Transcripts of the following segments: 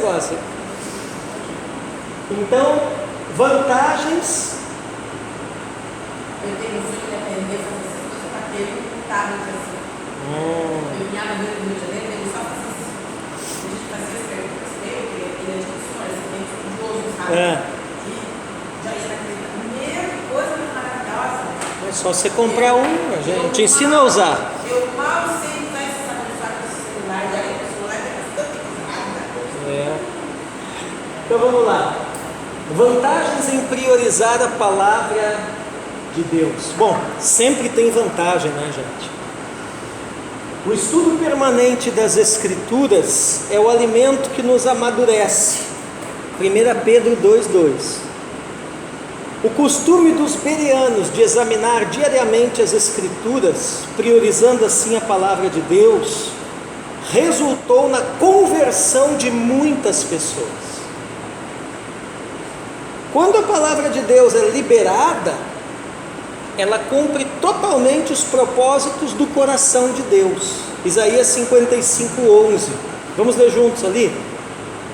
negócio. Então, vantagens. Eu tenho um sonho de aprender a fazer essas coisas para ter um tablet assim. Eu vinha no Rio de Janeiro, ele só fazia assim. A gente fazia as perguntas dele, ele é difícil, mas é bem estudioso, sabe? E já ia naquele. Primeira coisa maravilhosa. É só você comprar um, a gente ensina a usar. Eu mal sei usar esse usar com esse celular, já é o celular tem bastante coisa. Então vamos lá. Vantagens em priorizar a palavra de Deus. Bom, sempre tem vantagem, né, gente? O estudo permanente das Escrituras é o alimento que nos amadurece. 1 Pedro 2,2. O costume dos bereanos de examinar diariamente as Escrituras, priorizando assim a palavra de Deus, resultou na conversão de muitas pessoas. Quando a palavra de Deus é liberada, ela cumpre totalmente os propósitos do coração de Deus. Isaías 55:11. Vamos ler juntos ali?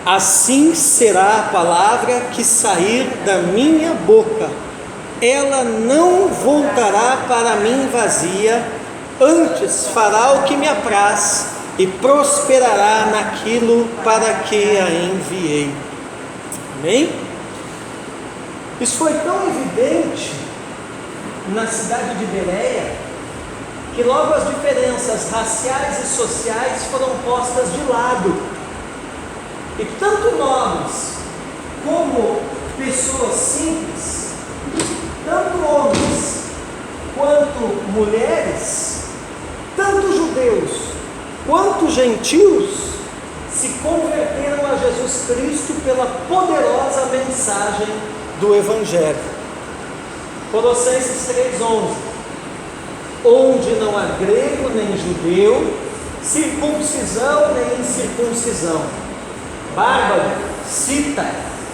Assim será a palavra que sair da minha boca, ela não voltará para mim vazia, antes fará o que me apraz e prosperará naquilo para que a enviei. Amém? Isso foi tão evidente na cidade de Bereia, que logo as diferenças raciais e sociais foram postas de lado, e tanto nós como pessoas simples, tanto homens quanto mulheres, tanto judeus quanto gentios, se converteram a Jesus Cristo pela poderosa mensagem do Evangelho. Colossenses 3:11. Onde não há grego nem judeu, circuncisão nem incircuncisão, bárbaro, cita,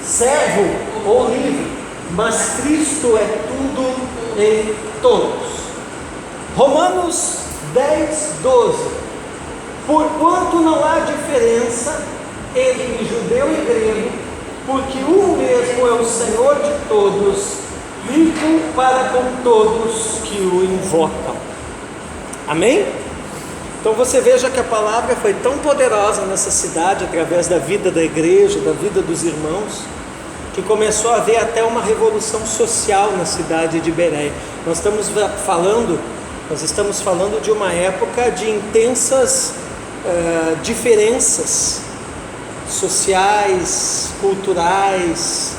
servo ou livre, mas Cristo é tudo em todos. Romanos 10:12. Porquanto não há diferença entre judeu e grego, porque um mesmo é o Senhor de todos, rico para com todos que o invocam. Amém? Então você veja que a palavra foi tão poderosa nessa cidade, através da vida da igreja, da vida dos irmãos, que começou a haver até uma revolução social na cidade de Bereia. Nós estamos falando de uma época de intensas diferenças sociais, culturais,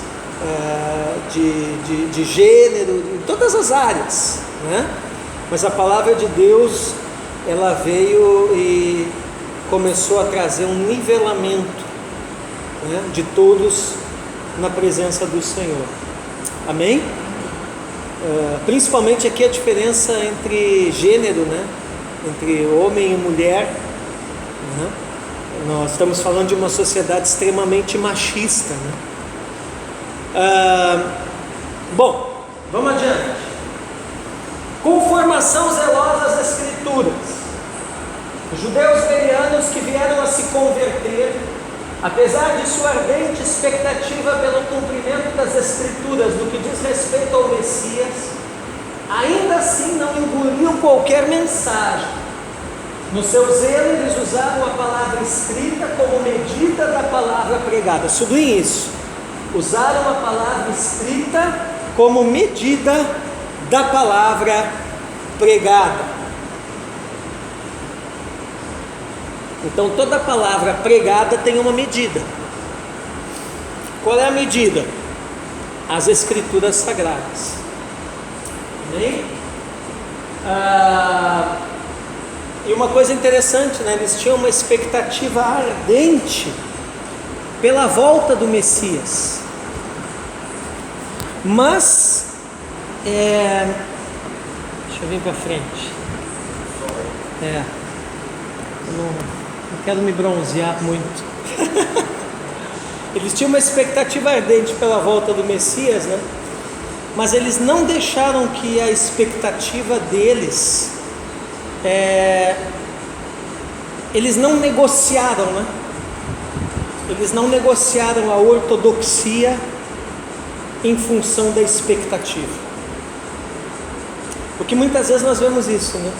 de gênero, em todas as áreas, né? Mas a palavra de Deus, ela veio e começou a trazer um nivelamento, né, de todos na presença do Senhor. Amém? Principalmente aqui a diferença entre gênero, né? Entre homem e mulher, né? Nós estamos falando de uma sociedade extremamente machista, né? Bom, vamos adiante. Conformação zelosa às Escrituras. Os judeus bereanos que vieram a se converter, apesar de sua ardente expectativa pelo cumprimento das Escrituras no que diz respeito ao Messias, ainda assim não engoliam qualquer mensagem. No seu zelo, eles usaram a palavra escrita como medida da palavra pregada. Sublinhe isso. Usaram a palavra escrita como medida da palavra pregada. Então toda palavra pregada tem uma medida. Qual é a medida? As Escrituras Sagradas. Amém? E uma coisa interessante, né? Eles tinham uma expectativa ardente pela volta do Messias. Mas, deixa eu vir para frente. Eu não quero me bronzear muito. Eles tinham uma expectativa ardente pela volta do Messias, né? Mas eles não deixaram que a expectativa deles, eles não negociaram, né? eles não negociaram a ortodoxia em função da expectativa. Porque muitas vezes nós vemos isso, né?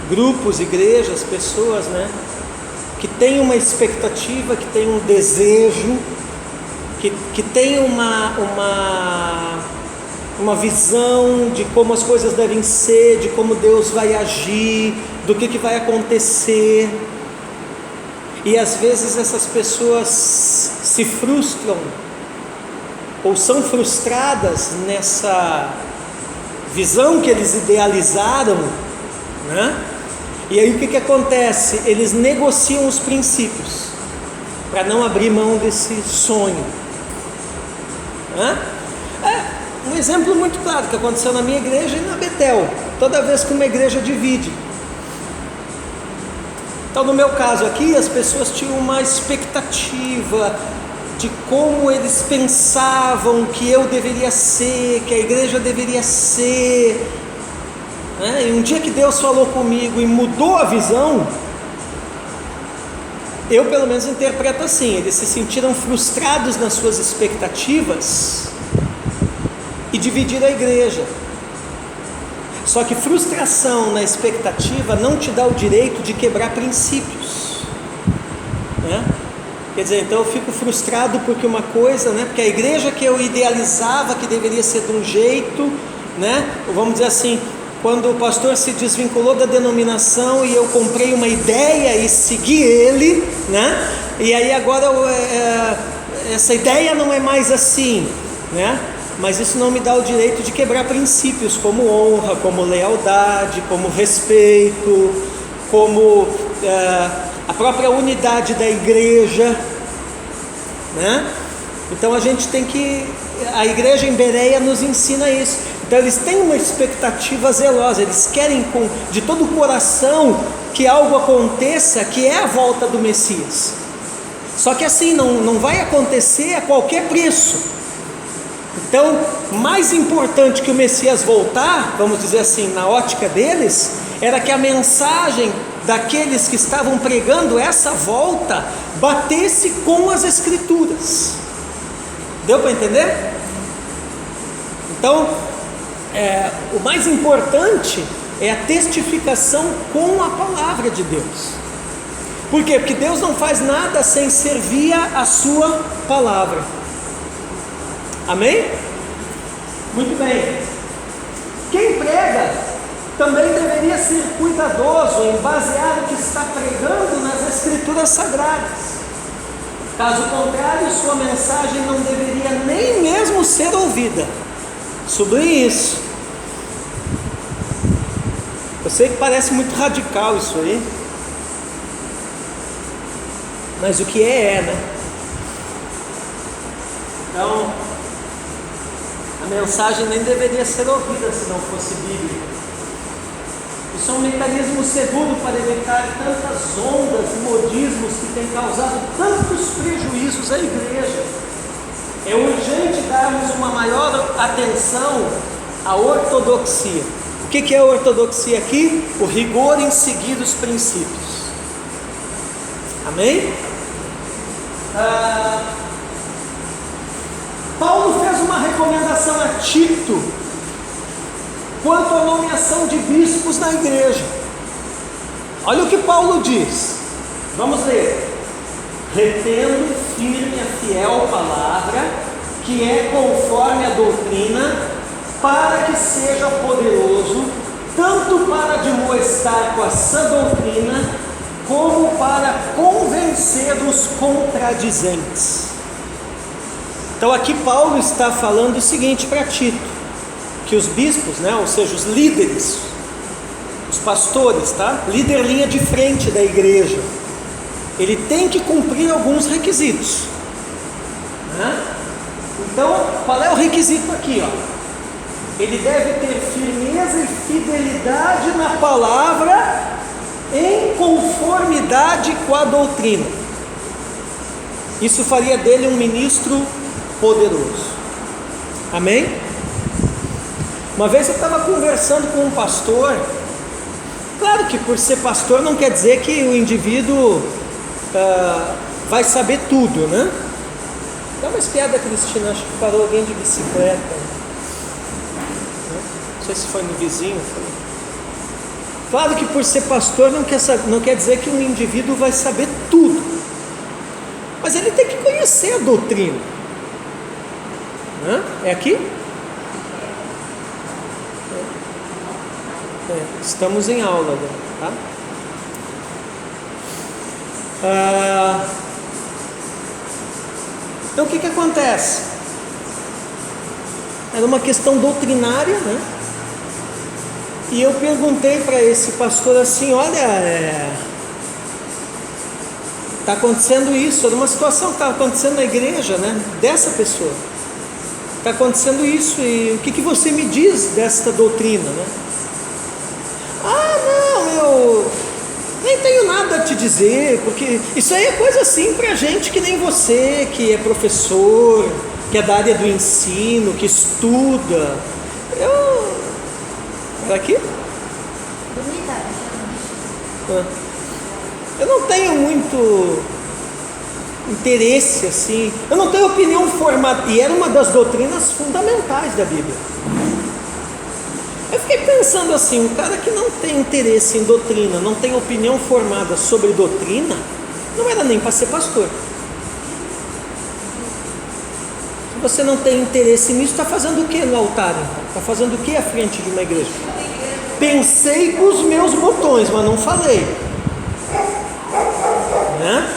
Grupos, igrejas, pessoas, né? Que têm uma expectativa, que têm um desejo, que têm uma visão de como as coisas devem ser, de como Deus vai agir, do que vai acontecer. E às vezes essas pessoas se frustram ou são frustradas nessa visão que eles idealizaram, né? E aí o que acontece? Eles negociam os princípios para não abrir mão desse sonho, né? Um exemplo muito claro que aconteceu na minha igreja e na Betel. Toda vez que uma igreja divide, então no meu caso aqui, as pessoas tinham uma expectativa de como eles pensavam que eu deveria ser, que a igreja deveria ser, né? E um dia que Deus falou comigo e mudou a visão, eu pelo menos interpreto assim: eles se sentiram frustrados nas suas expectativas e dividiram a igreja. Só que frustração na expectativa não te dá o direito de quebrar princípios, né? Quer dizer, então eu fico frustrado porque uma coisa, né? Porque a igreja que eu idealizava que deveria ser de um jeito, né? Ou vamos dizer assim, quando o pastor se desvinculou da denominação e eu comprei uma ideia e segui ele, né? E aí agora essa ideia não é mais assim, né? Mas isso não me dá o direito de quebrar princípios como honra, como lealdade, como respeito, como a própria unidade da igreja, né? Então a gente tem que... A igreja em Bereia nos ensina isso. Então eles têm uma expectativa zelosa, eles querem de todo o coração que algo aconteça, que é a volta do Messias. Só que assim, não vai acontecer a qualquer preço. Então, mais importante que o Messias voltar, vamos dizer assim, na ótica deles, era que a mensagem daqueles que estavam pregando essa volta batesse com as Escrituras. Deu para entender? Então, o mais importante é a testificação com a palavra de Deus. Por quê? Porque Deus não faz nada sem servir a sua palavra. Amém? Muito bem. Quem prega também deveria ser cuidadoso em basear o que está pregando nas Escrituras Sagradas. Caso contrário, sua mensagem não deveria nem mesmo ser ouvida. Sublinhe isso. Eu sei que parece muito radical isso aí, mas o que é, né? Então, a mensagem nem deveria ser ouvida se não fosse bíblica. Isso é um mecanismo seguro para evitar tantas ondas e modismos que têm causado tantos prejuízos à igreja. É urgente darmos uma maior atenção à ortodoxia. O que é a ortodoxia aqui? O rigor em seguir os princípios. Amém? Paulo fez uma recomendação a Tito quanto à nomeação de bispos na igreja. Olha o que Paulo diz. Vamos ler. Retendo firme a fiel palavra, que é conforme a doutrina, para que seja poderoso, tanto para admoestar com a sã doutrina, como para convencer os contradizentes. Então aqui Paulo está falando o seguinte para Tito, que os bispos, né, ou seja, os líderes, os pastores, tá? Líder linha de frente da igreja, ele tem que cumprir alguns requisitos, né? Então, qual é o requisito aqui, ó? Ele deve ter firmeza e fidelidade na palavra, em conformidade com a doutrina. Isso faria dele um ministro poderoso. Amém? Uma vez eu estava conversando com um pastor. Claro que por ser pastor não quer dizer que o indivíduo vai saber tudo, né? Dá uma espiada, Cristina, acho que parou alguém de bicicleta. Não sei se foi no vizinho. Claro que por ser pastor não quer dizer que um indivíduo vai saber tudo, mas ele tem que conhecer a doutrina. É aqui? Estamos em aula agora, tá? Então o que acontece? Era uma questão doutrinária, né? E eu perguntei para esse pastor assim: olha, está acontecendo isso, era uma situação que estava acontecendo na igreja, né? Dessa pessoa. Está acontecendo isso, e o que você me diz desta doutrina, né? Não, eu nem tenho nada a te dizer, porque isso aí é coisa assim para gente que nem você, que é professor, que é da área do ensino, que estuda. Era aqui? Eu não tenho muito interesse assim, eu não tenho opinião formada, e era uma das doutrinas fundamentais da Bíblia. Eu fiquei pensando assim, um cara que não tem interesse em doutrina, não tem opinião formada sobre doutrina, não era nem para ser pastor. Se você não tem interesse nisso, está fazendo o que no altar? Está fazendo o que à frente de uma igreja? Pensei com os meus botões, mas não falei, né?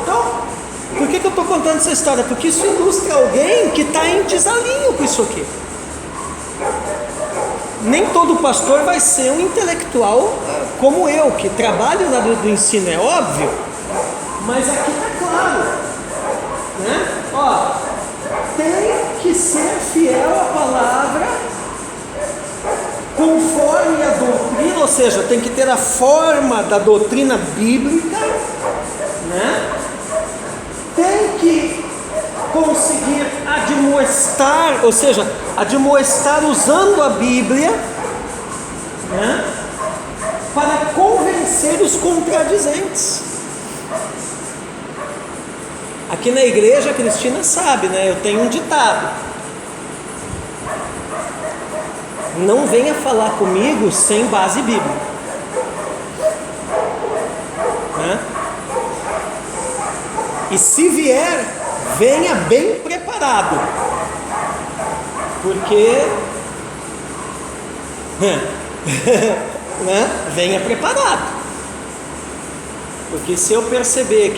Então, por que eu estou contando essa história? Porque isso ilustra alguém que está em desalinho com isso aqui. Nem todo pastor vai ser um intelectual como eu, que trabalho na área do ensino, é óbvio, mas aqui está claro, né? Tem que ser fiel à palavra, conforme a doutrina, ou seja, tem que ter a forma da doutrina bíblica, né? Tem que conseguir admoestar, ou seja, admoestar usando a Bíblia, né? Para convencer os contradizentes. Aqui na igreja, a Cristina sabe, né? Eu tenho um ditado: não venha falar comigo sem base bíblica, né? E se vier, venha bem preparado, porque né? Venha preparado, porque se eu perceber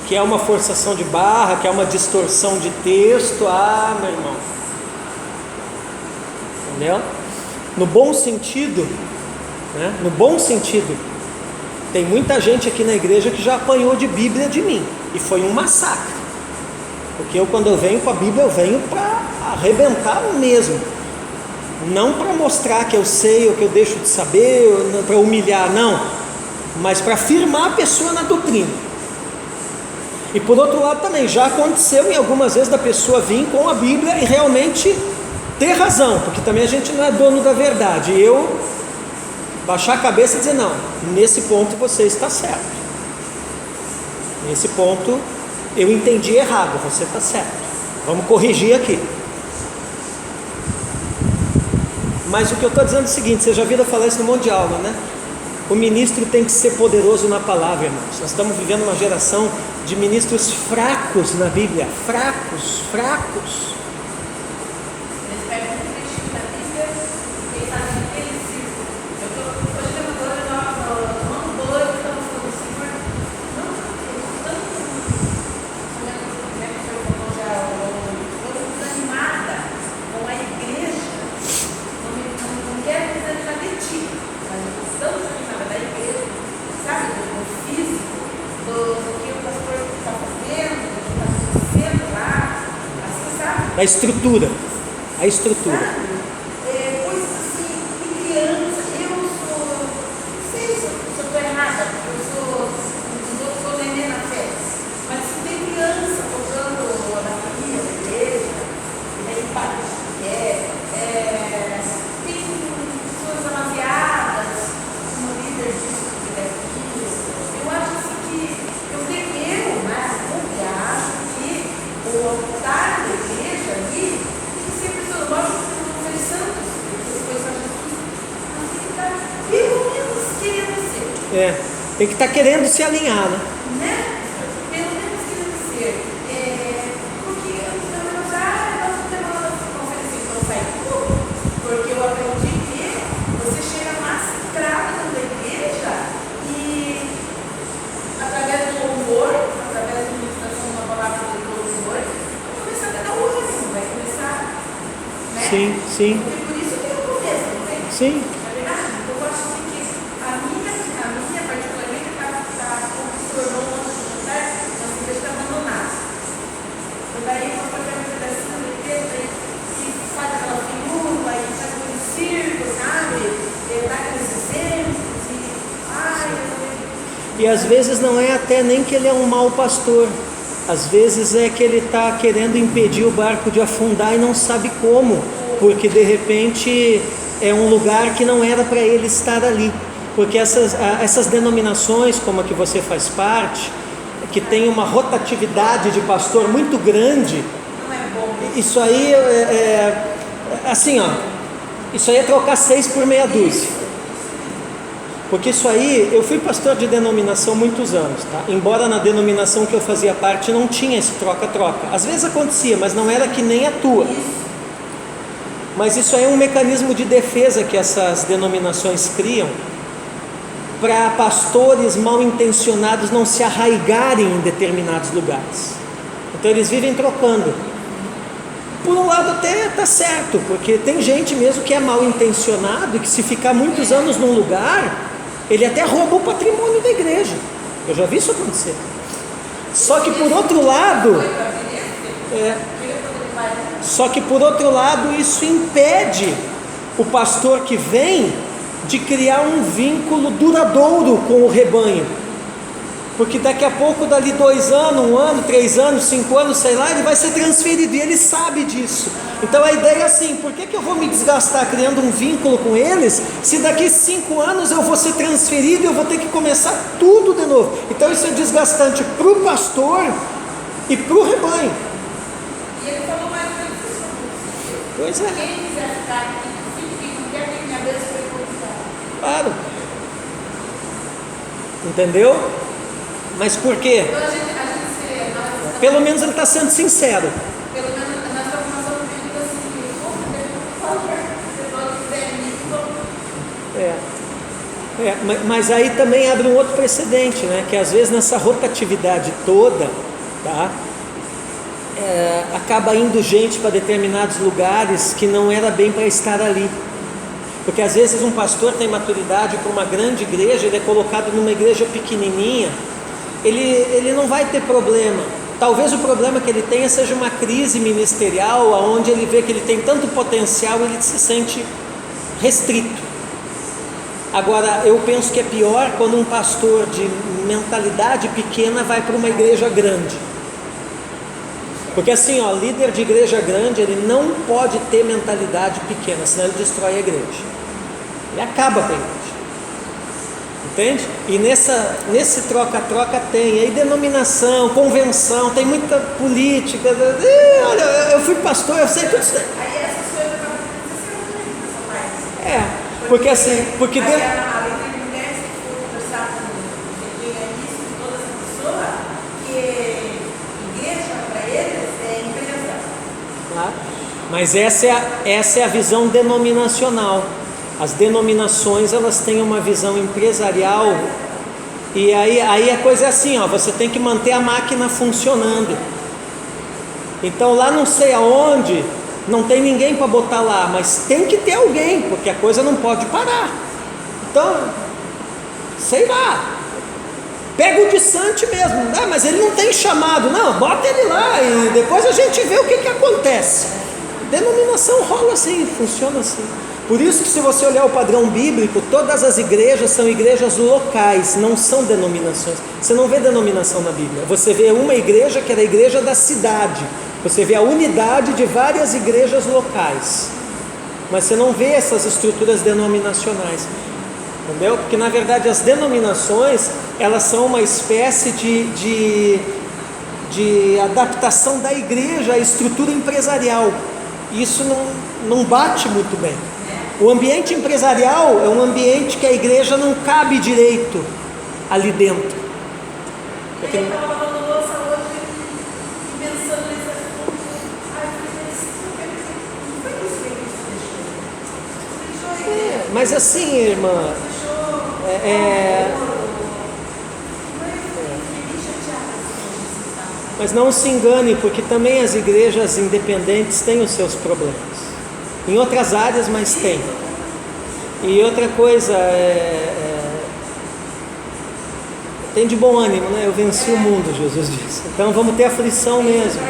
que é uma forçação de barra, que é uma distorção de texto, meu irmão, entendeu? No bom sentido, né? No bom sentido, tem muita gente aqui na igreja que já apanhou de Bíblia de mim, e foi um massacre, porque quando eu venho com a Bíblia, eu venho para arrebentar mesmo, não para mostrar que eu sei ou que eu deixo de saber, para humilhar, não, mas para firmar a pessoa na doutrina. E por outro lado também, já aconteceu em algumas vezes da pessoa vir com a Bíblia e realmente ter razão, porque também a gente não é dono da verdade, e eu baixar a cabeça e dizer: não, nesse ponto você está certo, nesse ponto eu entendi errado, você está certo, vamos corrigir aqui. Mas o que eu estou dizendo é o seguinte: você já viram falar isso no monte de aula, né? O ministro tem que ser poderoso na palavra, irmãos. Nós estamos vivendo uma geração de ministros fracos na Bíblia, fracos. Eles pegam um trechinho da Bíblia e eles fazem aquele círculo. Hoje tem uma coisa nova, no ano 2, estamos falando do Senhor. Não, tanto como é que o senhor falou já, estou desanimada com a igreja. Não quero desanimar de ti, mas eu estou desanimada da igreja, sabe, do físico, do que o pastor está fazendo, do que está acontecendo lá, assim, sabe? A estrutura. Coisas assim, de criança. Eu não sei se eu estou errada, porque eu sou neném na fé, mas se tem criança tocando a bateria da igreja, e daí parte tem pessoas amaziadas, como líder disso, que daquilo. Eu acho assim que Tem que estar querendo se alinhar, né? Pelo menos querendo ser. Porque nós não temos nada de conferência de não sair tudo. Porque eu aprendi que você chega massacrado dentro da igreja e através do louvor, através da ministração da palavra do louvor, vai começar a dar o ânimo, vai começar, né? Sim. Porque por isso que eu começo, não tem? Sim. É verdade? Então eu acho que a minha particularmente, como se tornou um outro jantar, nós igreja está abandonada. Então daí uma coisa é pedacinho da igreja e faz aquela figura, e faz aquele circo, sabe? E dá aqueles exemplos E às vezes não é até nem que ele é um mau pastor. Às vezes é que ele está querendo impedir o barco de afundar e não sabe como, porque de repente é um lugar que não era para ele estar ali. Porque essas denominações, como a que você faz parte, que tem uma rotatividade de pastor muito grande, não é bom. isso aí assim, ó, isso aí é trocar 6 por meia dúzia. Porque isso aí, eu fui pastor de denominação muitos anos, tá? Embora na denominação que eu fazia parte não tinha esse troca-troca. Às vezes acontecia, mas não era que nem a tua. Mas isso aí é um mecanismo de defesa que essas denominações criam para pastores mal intencionados não se arraigarem em determinados lugares. Então eles vivem trocando. Por um lado até está certo, porque tem gente mesmo que é mal intencionado e que se ficar muitos anos num lugar, ele até rouba o patrimônio da igreja. Eu já vi isso acontecer. Só que por outro lado, isso impede o pastor que vem de criar um vínculo duradouro com o rebanho. Porque daqui a pouco, dali 2 anos, 1 ano, 3 anos, 5 anos, sei lá, ele vai ser transferido e ele sabe disso. Então a ideia é assim: por que eu vou me desgastar criando um vínculo com eles, se daqui 5 anos eu vou ser transferido e eu vou ter que começar tudo de novo? Então isso é desgastante para o pastor e para o rebanho. E ele falou mais ou menos isso. Pois é. Quem quiser ficar aqui, fique, não quer que minha vez foi convidada. Claro. Entendeu? Mas por quê? Pelo menos ele está sendo sincero. Pelo menos nós estamos passando um vídeo assim, por favor, você pode dizer mas aí também abre um outro precedente, né? Que às vezes nessa rotatividade toda, tá? Acaba indo gente para determinados lugares que não era bem para estar ali. Porque às vezes um pastor tem maturidade para uma grande igreja, ele é colocado numa igreja pequenininha, ele não vai ter problema. Talvez o problema que ele tenha seja uma crise ministerial, onde ele vê que ele tem tanto potencial e ele se sente restrito. Agora, eu penso que é pior quando um pastor de mentalidade pequena vai para uma igreja grande. Porque assim, líder de igreja grande, ele não pode ter mentalidade pequena, senão ele destrói a igreja. Ele acaba com a igreja. Entende? E nesse troca-troca tem aí denominação, convenção, tem muita política. Olha, eu fui pastor, eu sei tudo isso. aí essas coisas acabam acontecendo mais. Porque assim, porque dentro. Além de mulheres que foram conversar com isso, com toda essa pessoa, que igreja para eles é empresa. Claro. Mas essa é a visão denominacional. As denominações, elas têm uma visão empresarial, e aí a coisa é assim, você tem que manter a máquina funcionando. Então lá não sei aonde, não tem ninguém para botar lá, mas tem que ter alguém, porque a coisa não pode parar. Então, sei lá, pega o de Sante mesmo, mas ele não tem chamado, não, bota ele lá e depois a gente vê o que acontece. Denominação rola assim, funciona assim. Por isso que, se você olhar o padrão bíblico, todas as igrejas são igrejas locais, não são denominações. Você não vê denominação na Bíblia. Você vê uma igreja que era a igreja da cidade. Você vê a unidade de várias igrejas locais. Mas você não vê essas estruturas denominacionais. Entendeu? Porque na verdade as denominações, elas são uma espécie de adaptação da igreja à estrutura empresarial. E isso não bate muito bem. O ambiente empresarial é um ambiente que a igreja não cabe direito. ali dentro. E aí eu estava lavando louça hoje e pensando nesse assunto. Aí eu falei, não foi isso que a Cristo deixou. Mas assim, irmã, mas não se engane, porque também as igrejas independentes têm os seus problemas. Em outras áreas, mas tem. E outra coisa, tem de bom ânimo, né? Eu venci o mundo, Jesus disse. Então vamos ter aflição mesmo.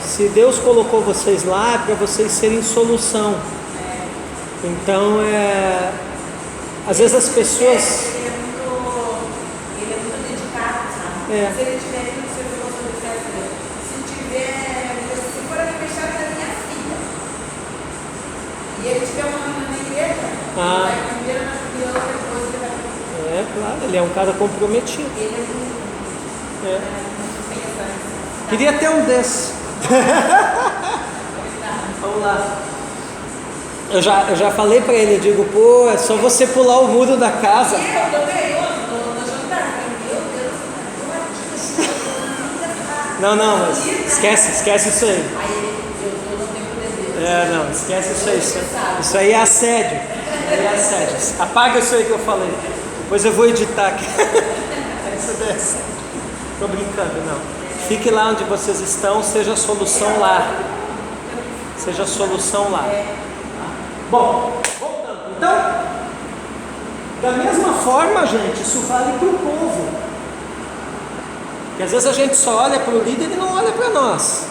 Se Deus colocou vocês lá, é para vocês serem solução. Então, às vezes as pessoas... Ele é muito dedicado, sabe? Se ele tiver aqui no seu devoção de festa, se for aniversário da minha filha, e ele tiver uma reunião na igreja, ele vai primeiro na reunião, depois ele vai... claro, ele é um cara comprometido. Ele é muito... Queria ter um desses. Vamos lá. Eu já falei para ele, eu digo, pô, é só você pular o muro da casa. Eu também, no jantar, meu Deus, não, mas esquece isso aí. Aí eu não tenho poder dele. Não, esquece isso aí. Isso aí é assédio. Apaga isso aí que eu falei. Depois eu vou editar aqui. Isso daí é assédio. Tô brincando, não. Fique lá onde vocês estão, seja a solução lá. Seja a solução lá. Bom, voltando. Então, da mesma forma, gente, isso vale para o povo. Porque às vezes a gente só olha para o líder e não olha para nós.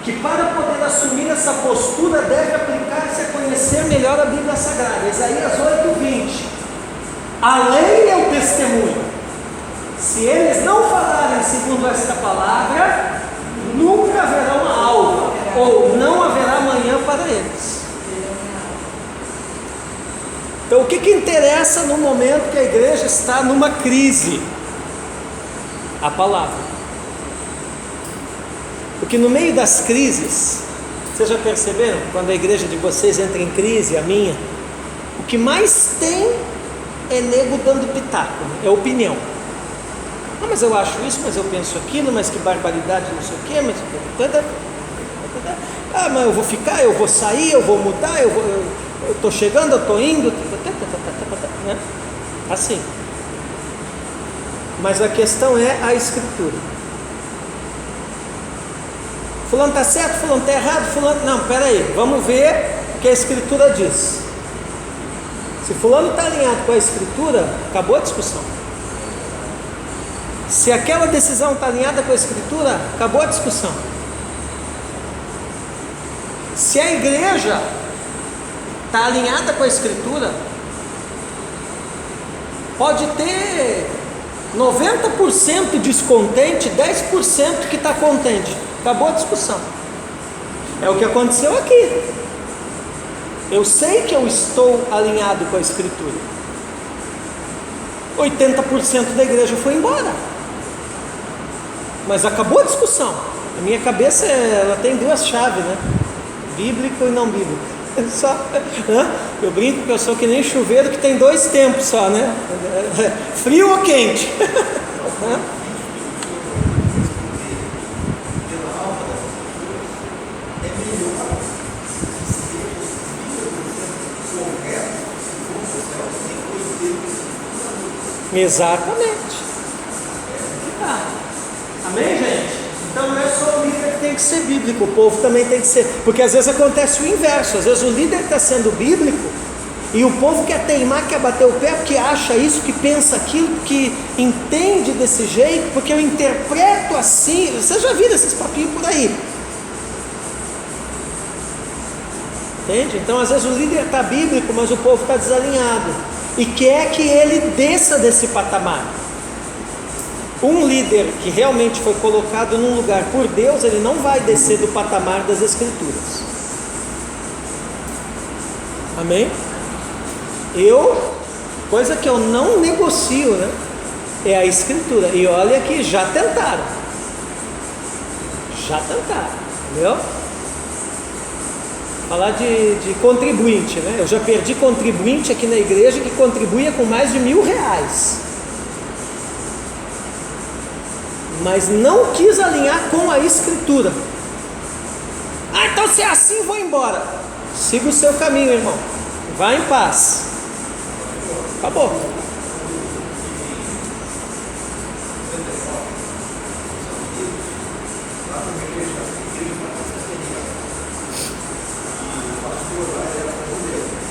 Que para poder assumir essa postura deve aplicar-se a conhecer melhor a Bíblia Sagrada. Isaías 8:20. A lei é o testemunho. Se eles não falarem segundo esta palavra, nunca haverá uma alva, ou não haverá manhã para eles. Então, o que interessa no momento que a igreja está numa crise? A palavra. Porque no meio das crises, vocês já perceberam? Quando a igreja de vocês entra em crise, a minha, o que mais tem é nego dando pitaco, é opinião. Mas eu acho isso, mas eu penso aquilo, mas que barbaridade, não sei o quê, mas mas eu vou ficar, eu vou sair, eu vou mudar, eu estou chegando, eu estou indo, né? Assim. Mas a questão é a Escritura. Fulano está certo, fulano está errado, fulano... Não, peraí, vamos ver o que a Escritura diz. Se fulano está alinhado com a Escritura, acabou a discussão. Se aquela decisão está alinhada com a Escritura, acabou a discussão. Se a igreja está alinhada com a Escritura, pode ter 90% descontente, 10% que está contente. Acabou a discussão. É o que aconteceu aqui. Eu sei que eu estou alinhado com a Escritura. 80% da igreja foi embora. Mas acabou a discussão. A minha cabeça ela tem duas chaves, né? Bíblico e não bíblico. Só, né? Eu brinco que eu sou que nem chuveiro que tem dois tempos só, né? Frio ou quente? Exatamente. Amém, gente? Então não é só o líder que tem que ser bíblico, o povo também tem que ser, porque às vezes acontece o inverso, às vezes o líder está sendo bíblico e o povo quer teimar, quer bater o pé, porque acha isso, que pensa aquilo, que entende desse jeito, porque eu interpreto assim. Vocês já viram esses papinhos por aí? Entende? Então às vezes o líder está bíblico, mas o povo está desalinhado e quer que ele desça desse patamar. Um líder que realmente foi colocado num lugar por Deus, ele não vai descer do patamar das Escrituras. Amém? Coisa que eu não negocio, né? É a Escritura. E olha que já tentaram. Entendeu? Falar de contribuinte, né? Eu já perdi contribuinte aqui na igreja que contribuía com mais de R$1.000, mas não quis alinhar com a Escritura. Ah, então se é assim, vou embora. Siga o seu caminho, irmão. Vá em paz. Acabou.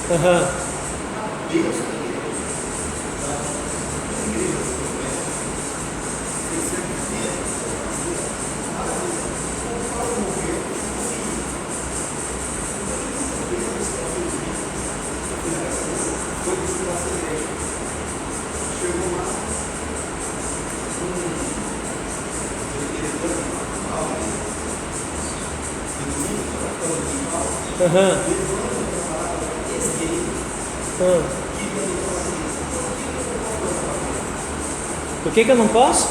Aham. Aham. Por que eu não posso?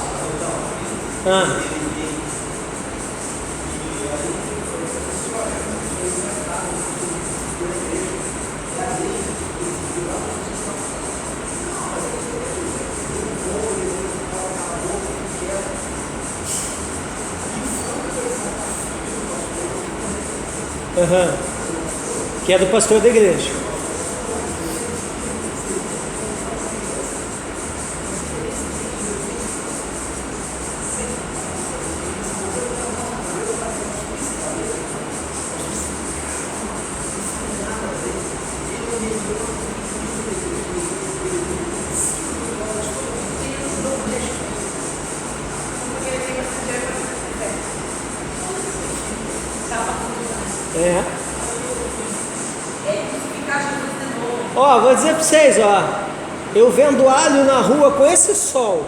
Que é do pastor da igreja. Vou dizer para vocês, eu vendo alho na rua com esse sol,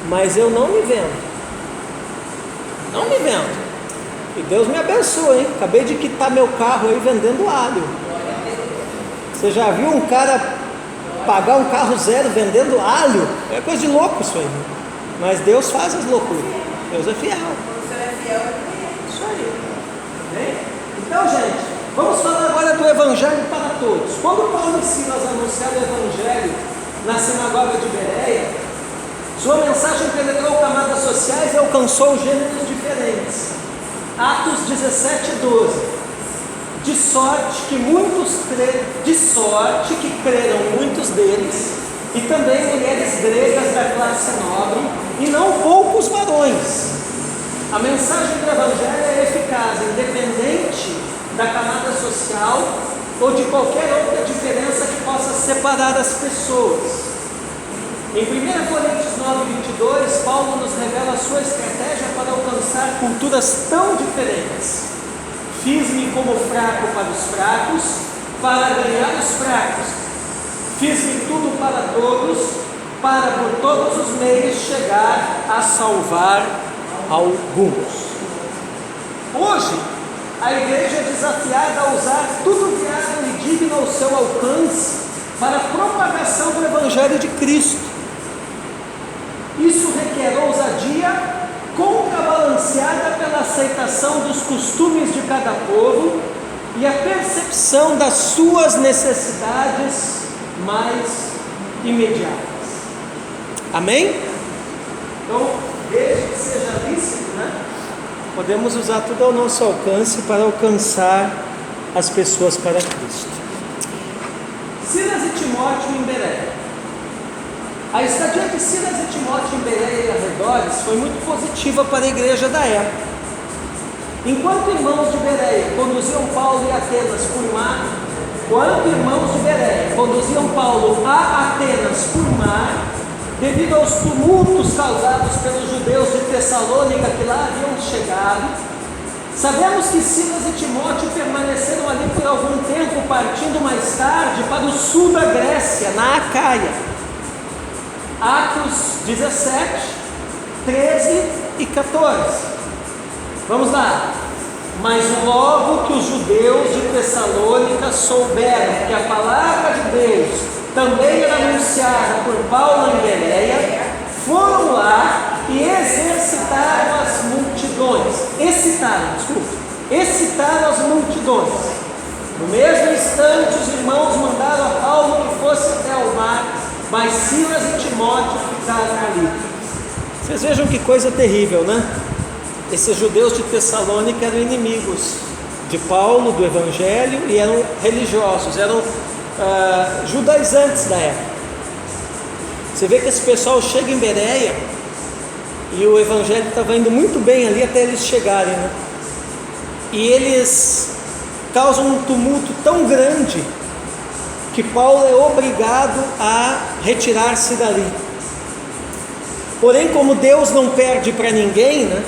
mas eu não me vendo. Não me vendo. E Deus me abençoe, hein? Acabei de quitar meu carro aí vendendo alho. Você já viu um cara pagar um carro zero vendendo alho? É coisa de louco isso aí. Mas Deus faz as loucuras. Deus é fiel. Isso aí. Então, gente, vamos falar agora do Evangelho para todos. Quando Paulo e Silas anunciaram o Evangelho na sinagoga de Bereia, sua mensagem penetrou camadas sociais e alcançou gêneros diferentes. Atos 17:12. De sorte que creram muitos deles, e também mulheres gregas da classe nobre, e não poucos varões. A mensagem do Evangelho é eficaz, independente da camada social ou de qualquer outra diferença que possa separar as pessoas. Em 1 Coríntios 9:22, Paulo nos revela a sua estratégia para alcançar culturas tão diferentes. Fiz-me como fraco para os fracos, para ganhar os fracos. Fiz-me tudo para todos, para por todos os meios chegar a salvar alguns. Hoje, a igreja é desafiada a usar tudo viável e digno ao seu alcance para a propagação do Evangelho de Cristo. Isso requer ousadia contrabalanceada pela aceitação dos costumes de cada povo e a percepção das suas necessidades mais imediatas. Amém? Então, desde que seja lícito, podemos usar tudo ao nosso alcance para alcançar as pessoas para Cristo. Silas e Timóteo em Bereia. A estadia de Silas e Timóteo em Bereia e arredores foi muito positiva para a igreja da época. Enquanto irmãos de Bereia conduziam Paulo a Atenas por mar, devido aos tumultos causados pelos judeus de Tessalônica que lá haviam chegado, sabemos que Silas e Timóteo permaneceram ali por algum tempo, partindo mais tarde para o sul da Grécia, na Acaia. Atos 17, 13 e 14. Vamos lá. Mas logo que os judeus de Tessalônica souberam que a palavra de Deus também era anunciada por Paulo em Bereia, foram lá e excitaram as multidões. No mesmo instante, os irmãos mandaram a Paulo que fosse até o mar, mas Silas e Timóteo ficaram ali. Vocês vejam que coisa terrível, né? Esses judeus de Tessalônica eram inimigos de Paulo, do Evangelho, e eram religiosos, eram judaizantes da época. Você vê que esse pessoal chega em Bereia e o Evangelho estava indo muito bem ali até eles chegarem, né? E eles causam um tumulto tão grande que Paulo é obrigado a retirar-se dali. Porém, como Deus não perde para ninguém, né?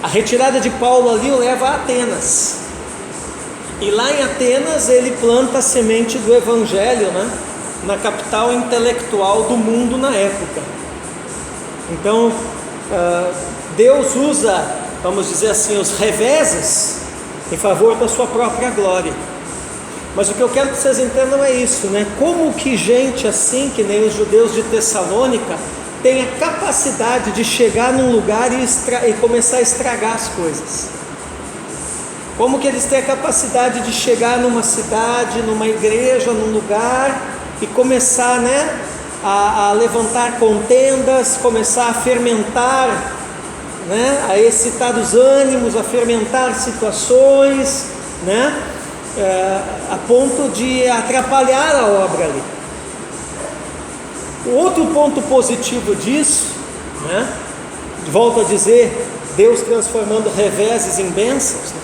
A retirada de Paulo ali o leva a Atenas. E lá em Atenas ele planta a semente do Evangelho, né? Na capital intelectual do mundo na época. Então, Deus usa, vamos dizer assim, os reveses em favor da sua própria glória. Mas o que eu quero que vocês entendam é isso, né? Como que gente assim, que nem os judeus de Tessalônica, tem a capacidade de chegar num lugar e começar a estragar as coisas. Como que eles têm a capacidade de chegar numa cidade, numa igreja, num lugar e começar, né, a levantar contendas, começar a fermentar, né, a excitar os ânimos, a fermentar situações, né, a ponto de atrapalhar a obra ali. O outro ponto positivo disso, né, volto a dizer, Deus transformando reveses em bênçãos, né,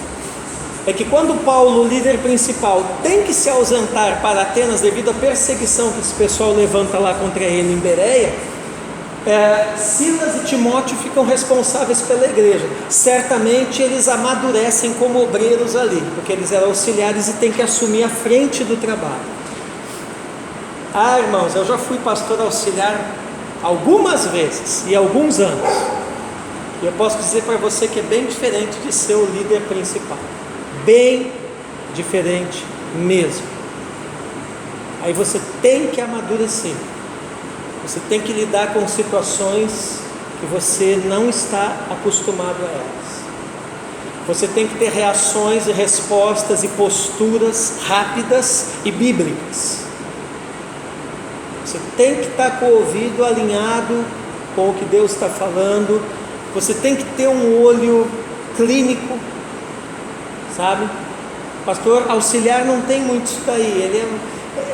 é que quando Paulo, o líder principal, tem que se ausentar para Atenas devido à perseguição que esse pessoal levanta lá contra ele em Bereia, Silas e Timóteo ficam responsáveis pela igreja. Certamente eles amadurecem como obreiros ali, porque eles eram auxiliares e têm que assumir a frente do trabalho. Irmãos, eu já fui pastor auxiliar algumas vezes e alguns anos, e eu posso dizer para você que é bem diferente de ser o líder principal, bem diferente mesmo. Aí você tem que amadurecer, você tem que lidar com situações que você não está acostumado a elas, você tem que ter reações e respostas e posturas rápidas e bíblicas. Você tem que estar com o ouvido alinhado com o que Deus está falando. Você tem que ter um olho clínico, sabe? Pastor auxiliar não tem muito isso daí.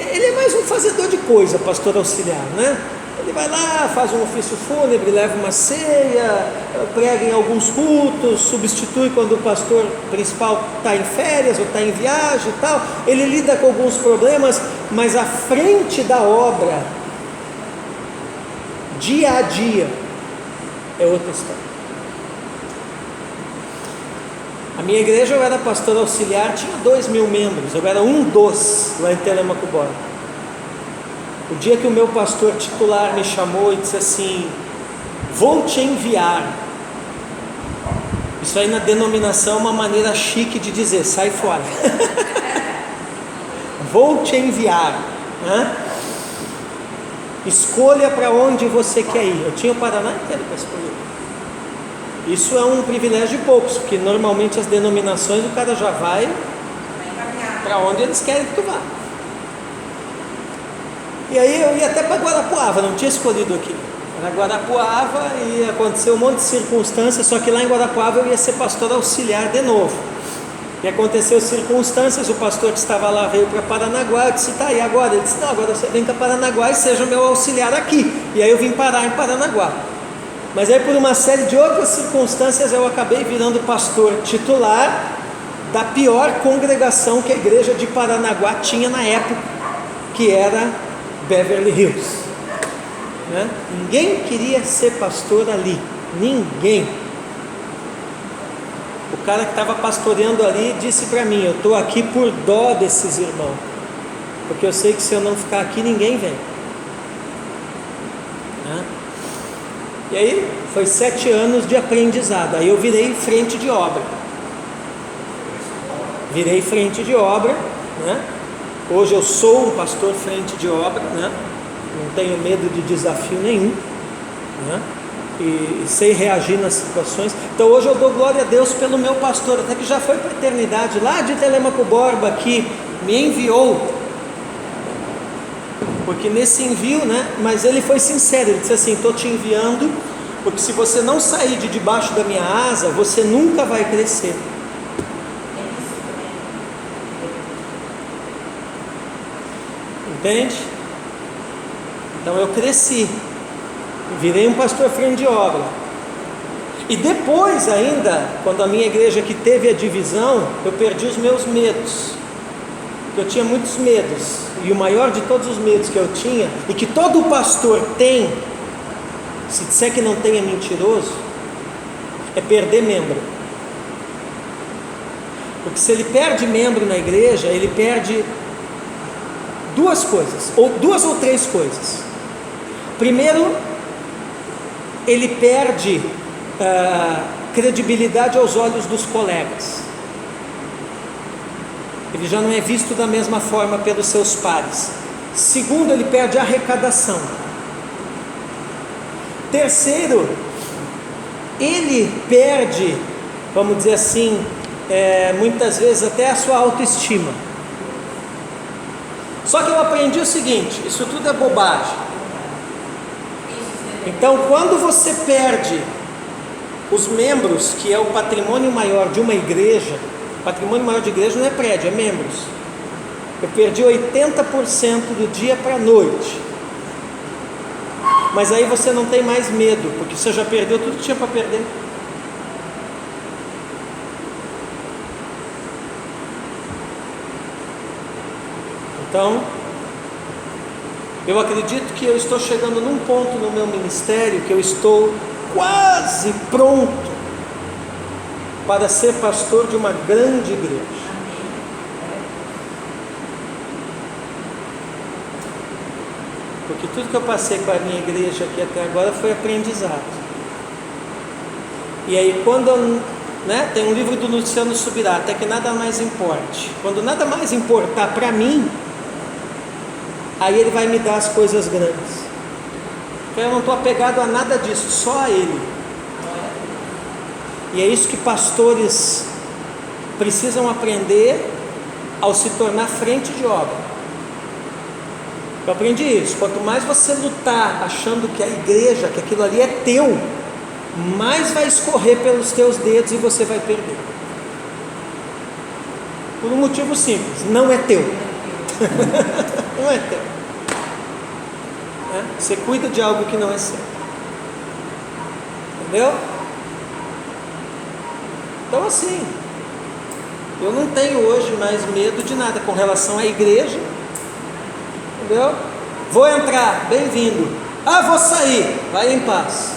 Ele é mais um fazedor de coisa, pastor auxiliar, né? Ele vai lá, faz um ofício fúnebre, leva uma ceia, prega em alguns cultos, substitui quando o pastor principal está em férias ou está em viagem e tal. Ele lida com alguns problemas, mas à frente da obra, dia a dia, é outra história. A minha igreja, eu era pastor auxiliar, tinha 2.000 membros, eu era um dos lá em Telemaco-Borba. O dia que o meu pastor titular me chamou e disse assim: vou te enviar. Isso aí na denominação é uma maneira chique de dizer: sai fora. Vou te enviar, né? Escolha para onde você quer ir. Eu tinha o Paraná inteiro para escolher. Isso é um privilégio de poucos, porque normalmente as denominações o cara já vai para onde eles querem que tu vá. E aí eu ia até para Guarapuava, não tinha escolhido aqui. Era Guarapuava e aconteceu um monte de circunstâncias, só que lá em Guarapuava eu ia ser pastor auxiliar de novo. E aconteceu circunstâncias, o pastor que estava lá veio para Paranaguá, eu disse: tá, e agora? Ele disse: não, agora você vem para Paranaguá e seja meu auxiliar aqui. E aí eu vim parar em Paranaguá. Mas aí por uma série de outras circunstâncias eu acabei virando pastor titular da pior congregação que a igreja de Paranaguá tinha na época, que era Beverly Hills, né? Ninguém queria ser pastor ali, ninguém. O cara que estava pastoreando ali disse para mim: eu estou aqui por dó desses irmãos, porque eu sei que se eu não ficar aqui ninguém vem, né? E aí foi 7 anos de aprendizado. Aí eu virei frente de obra, né? Hoje eu sou um pastor frente de obra, né? Não tenho medo de desafio nenhum, né? e sei reagir nas situações. Então hoje eu dou glória a Deus pelo meu pastor, até que já foi para a eternidade, lá de Telemaco Borba, que me enviou, porque nesse envio, né, mas ele foi sincero, ele disse assim: estou te enviando, porque se você não sair de debaixo da minha asa, você nunca vai crescer. Entende? Então eu cresci, virei um pastor frente de obra. E depois ainda, quando a minha igreja aqui teve a divisão, eu perdi os meus medos. Eu tinha muitos medos, e o maior de todos os medos que eu tinha, e que todo pastor tem, se disser que não tem é mentiroso, é perder membro. Porque se ele perde membro na igreja, ele perde duas coisas, ou duas ou três coisas. Primeiro, ele perde credibilidade aos olhos dos colegas. Ele já não é visto da mesma forma pelos seus pares. Segundo, ele perde a arrecadação. Terceiro, ele perde, vamos dizer assim, muitas vezes até a sua autoestima. Só que eu aprendi o seguinte: isso tudo é bobagem. Então, quando você perde os membros, que é o patrimônio maior de uma igreja, patrimônio maior de igreja não é prédio, é membros. Eu perdi 80% do dia para a noite. Mas aí você não tem mais medo, porque você já perdeu tudo que tinha para perder. Então, eu acredito que eu estou chegando num ponto no meu ministério que eu estou quase pronto para ser pastor de uma grande igreja. Porque tudo que eu passei com a minha igreja aqui até agora foi aprendizado. E aí quando tem um livro do Luciano Subirá, até que nada mais importe. Quando nada mais importar para mim, aí ele vai me dar as coisas grandes. Então eu não estou apegado a nada disso, só a ele. E é isso que pastores precisam aprender ao se tornar frente de obra. Eu aprendi isso: quanto mais você lutar achando que a igreja, que aquilo ali é teu, mais vai escorrer pelos teus dedos e você vai perder. Por um motivo simples: não é teu. Não é teu. Você cuida de algo que não é seu. Entendeu? Então assim, eu não tenho hoje mais medo de nada com relação à igreja. Entendeu? Vou entrar, bem-vindo. Vou sair, vai em paz.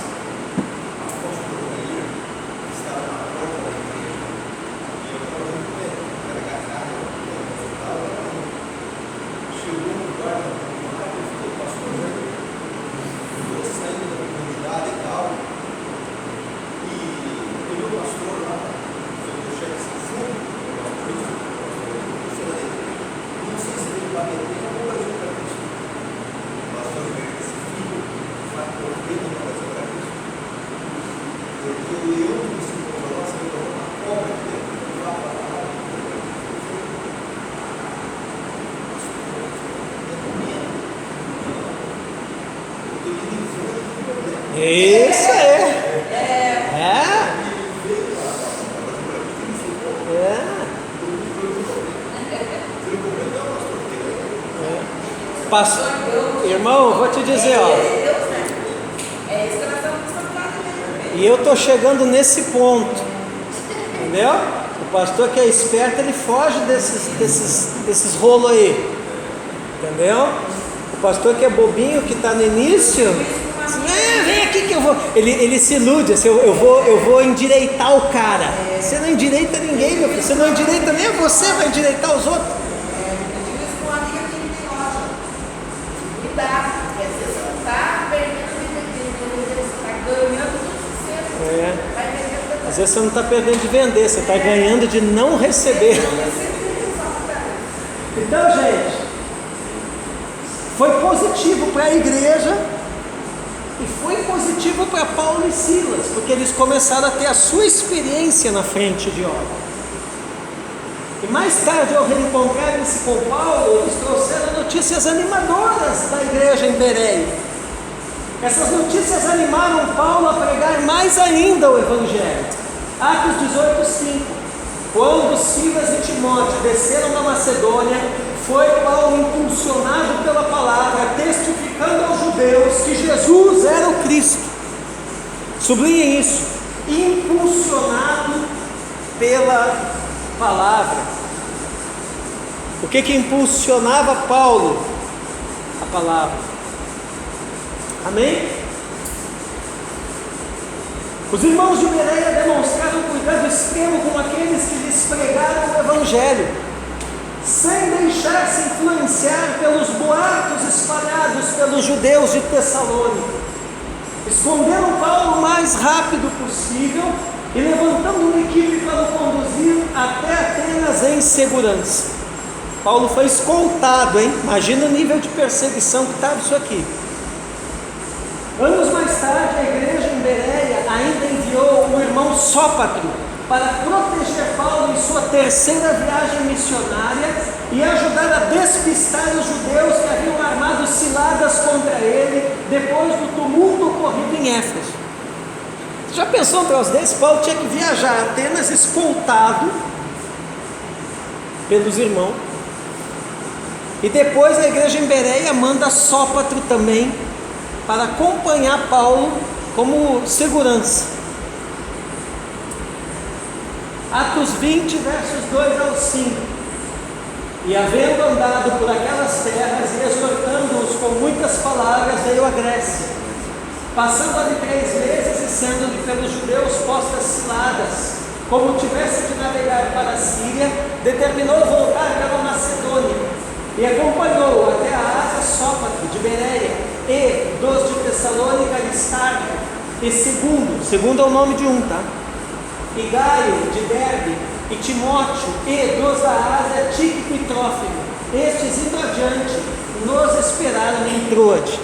Isso Pastor, irmão, vou te dizer, e eu estou chegando nesse ponto, entendeu? O pastor que é esperto, ele foge desses rolos aí, entendeu? O pastor que é bobinho, que está no início, vem aqui que eu vou. Ele se ilude, assim, eu vou endireitar o cara. Você não endireita ninguém, meu filho. Você não endireita nem você, vai endireitar os outros. Às vezes você não está perdendo de vender, você está ganhando de não receber. Então, gente, foi positivo para a igreja E foi positivo para Paulo e Silas, porque eles começaram a ter a sua experiência na frente de obra. E mais tarde, ao reencontrarem-se com Paulo, eles trouxeram notícias animadoras da igreja em Bereia. Essas notícias animaram Paulo a pregar mais ainda o Evangelho. Atos 18:5. Quando Silas e Timóteo desceram da Macedônia, foi Paulo impulsionado pela palavra, testificando aos judeus que Jesus era o Cristo. Sublinhem isso: impulsionado pela palavra. O que impulsionava Paulo? A palavra. Amém? Os irmãos de Bereia demonstraram cuidado extremo com aqueles que lhes pregaram o Evangelho, sem deixar-se influenciar pelos boatos espalhados pelos judeus de Tessalônica. Esconderam Paulo o mais rápido possível e levantando uma equipe para o conduzir até Atenas em segurança. Paulo foi escoltado, hein? Imagina o nível de perseguição que estava isso aqui. Anos mais tarde, a igreja em Bereia ainda enviou o irmão Sópatro para proteger Paulo em sua terceira viagem missionária e ajudar a despistar os judeus que haviam armado ciladas contra ele depois do tumulto ocorrido em Éfeso. Você já pensou um troço desse? Paulo tinha que viajar a Atenas escoltado pelos irmãos. E depois a igreja em Bereia manda Sópatro também para acompanhar Paulo como segurança. Atos 20, versos 2 ao 5. E havendo andado por aquelas terras e exortando-os com muitas palavras, veio à Grécia. Passando ali 3 meses e sendo-lhe pelos judeus postas ciladas, como tivesse de navegar para a Síria, determinou voltar pela Macedônia. E acompanhou até a Ásia Sópatro de Bereia, e dos de Tessalônica Aristarco, e segundo é o nome de um, tá? E Gaio de Derbe, e Timóteo, e dos da Ásia Tíquico e Trófimo. Estes indo adiante, nos esperaram em Troade.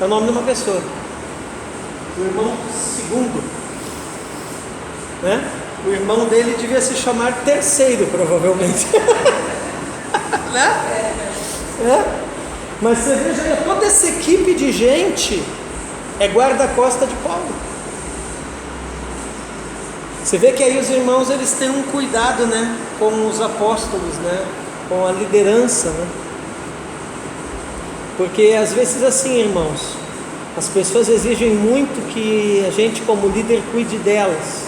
É o nome de uma pessoa, o irmão segundo, né? O irmão dele devia se chamar terceiro, provavelmente. Né? Mas você veja, toda essa equipe de gente é guarda-costa de Paulo. Você vê que aí os irmãos eles têm um cuidado, né, com os apóstolos, né, com a liderança, né? Porque às vezes assim, irmãos, as pessoas exigem muito que a gente como líder cuide delas.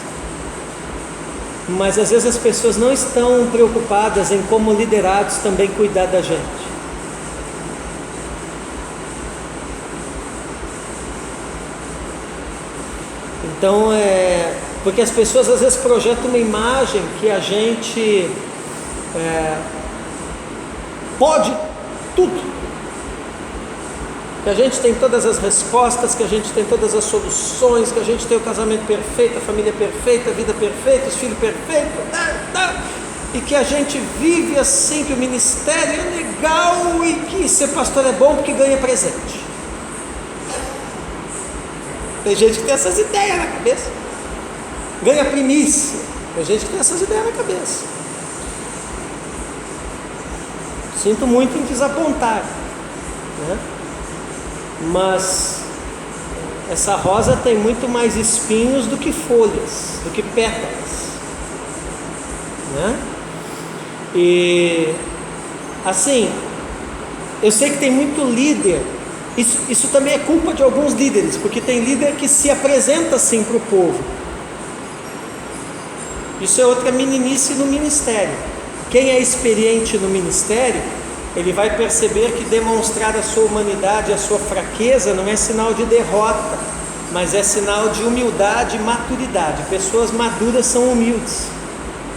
Mas às vezes as pessoas não estão preocupadas em como liderados também cuidar da gente. Então porque as pessoas às vezes projetam uma imagem que a gente pode tudo, que a gente tem todas as respostas, que a gente tem todas as soluções, que a gente tem o casamento perfeito, a família perfeita, a vida perfeita, os filhos perfeitos, e que a gente vive assim, que o ministério é legal e que ser pastor é bom porque ganha presente. Tem gente que tem essas ideias na cabeça, ganha primícia, tem gente que tem essas ideias na cabeça. Sinto muito em desapontar, né? Mas essa rosa tem muito mais espinhos do que folhas, do que pétalas, né? E assim, eu sei que tem muito líder, isso também é culpa de alguns líderes, porque tem líder que se apresenta assim para o povo. Isso é outra meninice no ministério. Quem é experiente no ministério, ele vai perceber que demonstrar a sua humanidade, a sua fraqueza, não é sinal de derrota, mas é sinal de humildade e maturidade. Pessoas maduras são humildes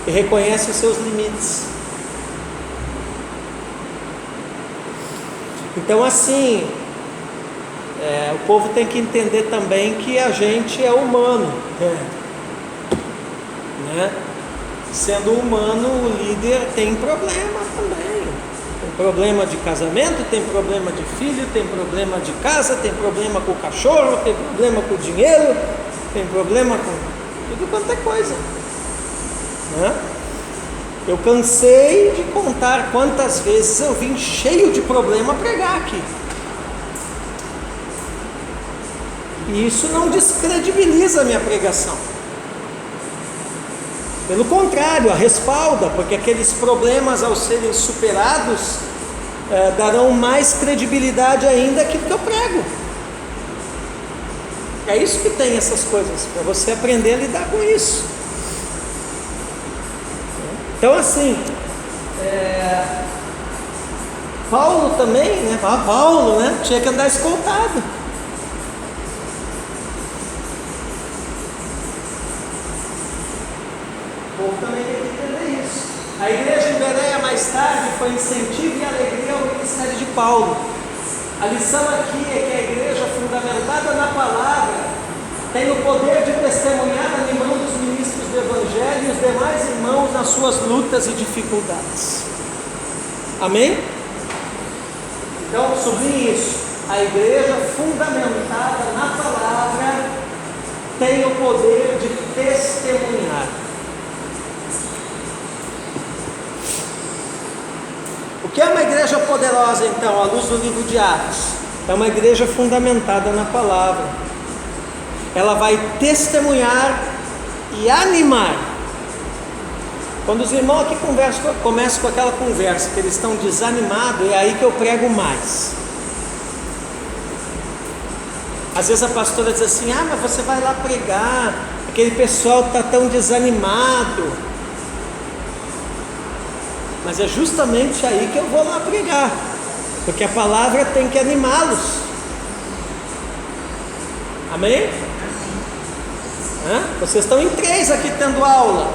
e reconhecem os seus limites. Então assim, o povo tem que entender também que a gente é humano, né? Sendo humano, o líder tem problema também. Tem problema de casamento, tem problema de filho, tem problema de casa, tem problema com o cachorro, tem problema com o dinheiro, tem problema com tudo quanto é coisa, né? Eu cansei de contar quantas vezes eu vim cheio de problema pregar aqui. E isso não descredibiliza a minha pregação. Pelo contrário, a respalda, porque aqueles problemas, ao serem superados, darão mais credibilidade ainda àquilo que eu prego. É isso que tem essas coisas, para você aprender a lidar com isso. Então assim, Paulo também, né? Paulo, né? Tinha que andar escoltado. O povo também tem que entender isso. A igreja em Bereia mais tarde foi incentivo e alegria ao ministério de Paulo. A lição aqui é que a igreja fundamentada na palavra tem o poder de testemunhar animando os ministros do evangelho e os demais irmãos nas suas lutas e dificuldades. Amém? Então sublinhe isso. A igreja fundamentada na palavra tem o poder de testemunhar. O que é uma igreja poderosa então, à luz do livro de Atos? É uma igreja fundamentada na palavra. Ela vai testemunhar e animar. Quando os irmãos aqui começam com aquela conversa que eles estão desanimados, é aí que eu prego mais. Às vezes a pastora diz assim: ah, mas você vai lá pregar, aquele pessoal está tão desanimado. Mas é justamente aí que eu vou lá pregar, porque a palavra tem que animá-los. Amém? Vocês estão em 3 aqui tendo aula.